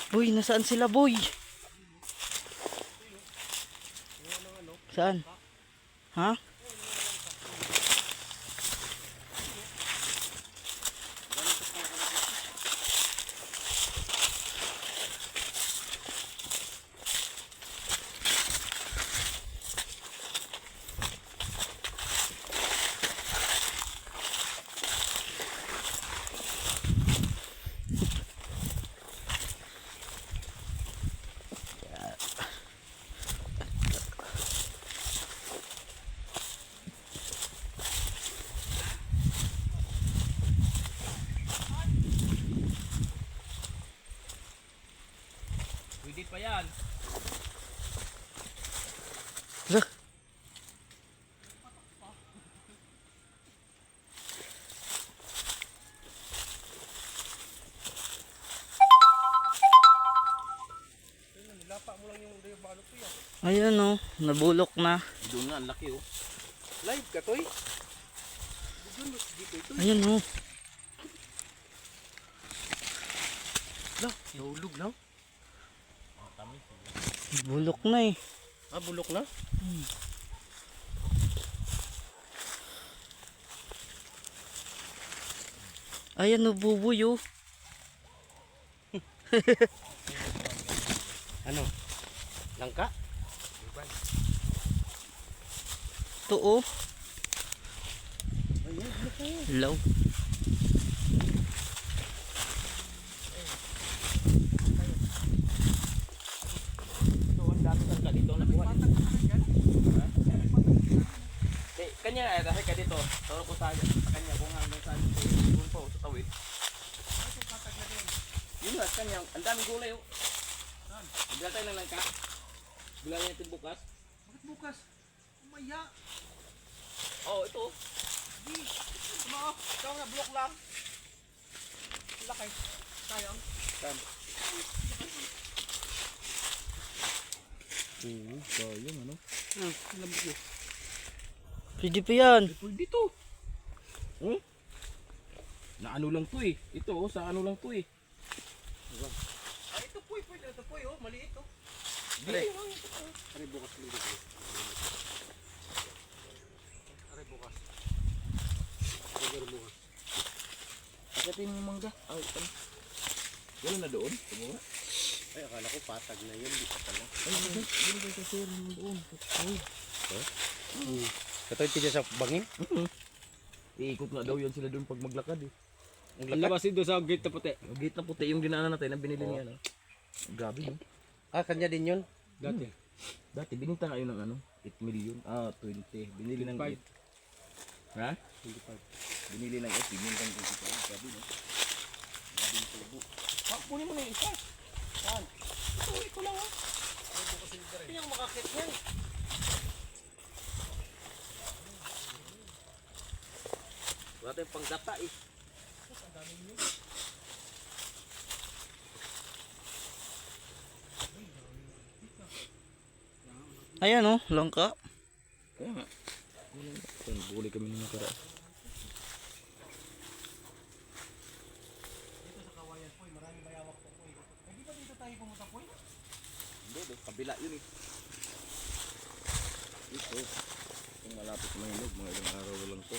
Boy, nasaan sila boy? Saan? Ha? Pwede pa yan. Look. Nilapa mo lang yung balot ko yan. Ayan oh, nabulok na. Doon nga, ang laki oh. Live ka toy. Ayan oh. Lah, nahulog lang. Bulok na eh. Ah, bulok na? Ayan oh, buboy oh. Ano? Langka? Ito oh. Hello. Ito, ang dami langka dito. Nakuha dito. Kanya nga, dahil ka dito. Tawag ko sa kanya kung hanggang saan ito. Doon po, sa tawid. Yun nga, kanya. Ang daming gulay oh. Bila tayo ng langka. Bila natin bukas. Bakit bukas? Umaya. Oh, ito. Di. Ano? Ikaw nga, block lang. Laki. Sayang. Saan? Oo, sayang ano. Alam ko. Pwede pa yan. Pwede to. Hmm? Na ano lang to eh. Ito oh, sa ano lang to eh. Ay, ito poy. Pwede. Ito poy. Oh, maliit oh. Hindi. Aray bukas ulit ito. Aray bukas. Aray bukas. Pagkatin yung mangga. Ay, ito. Wala na doon. Tumura. Ay, akala ko patag na yun. Di pa pala. Ay, hindi ko kasi rin doon. Ito yung tiga sa bangin? Iikot nga daw yan sila doon pag maglakad eh. Ang labasin doon sa gate na puti. Yung gate na puti yung dinaanan natin na binili niya. No? Grabe no? Ah, kanya din yun? Dati. Dati bininta nga yun ng ano? 8 million. Ah, 20. Binili ng 8. Ha? 25. Binili ng 8. Binili ng 25. Grabe no? Grabe yung tubo. Ha, punin mo na yung isa. Saan? Ito lang oh. Hindi yung makakit yan. Wala tayong pangdata eh. Ayan oh, langka. Kaya nga. Buli kami nung nakaraan. Dito sa kawayan poy, maraming bayawak po poy. Eh, di ba dito tayo pumunta poy? Hindi, kabila yun eh. Ito. Kung malapit mahilog, mga ilang araw lang to.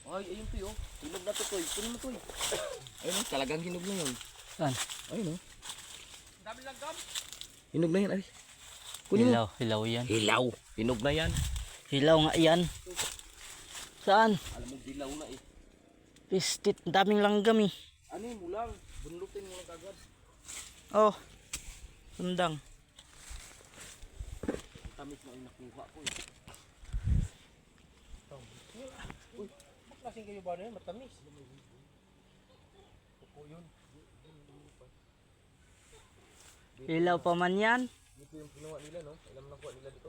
Ay, ayun to yun. Hinog na to toy. Kunin mo toy. Ayun o, talagang hinog na yun. Saan? Ayun o. Ang dami lang gam. Hinog na yan. Ay. Kunin mo. Hilaw, hilaw yan. Hilaw. Hinog na yan. Hilaw nga yan. Saan? Alam mo, dilaw na eh. Pistit, daming langgam eh. Ano yun mo lang? Bunlutin mo lang kagad. Oh, sundang. Tamis na yung nakuha ko eh. Bakit kasing kayo ba na yun? Matamis. Pupo yun. Hilaw pa man yan. Dito yung kinuha nila no? Alam na kuha nila dito.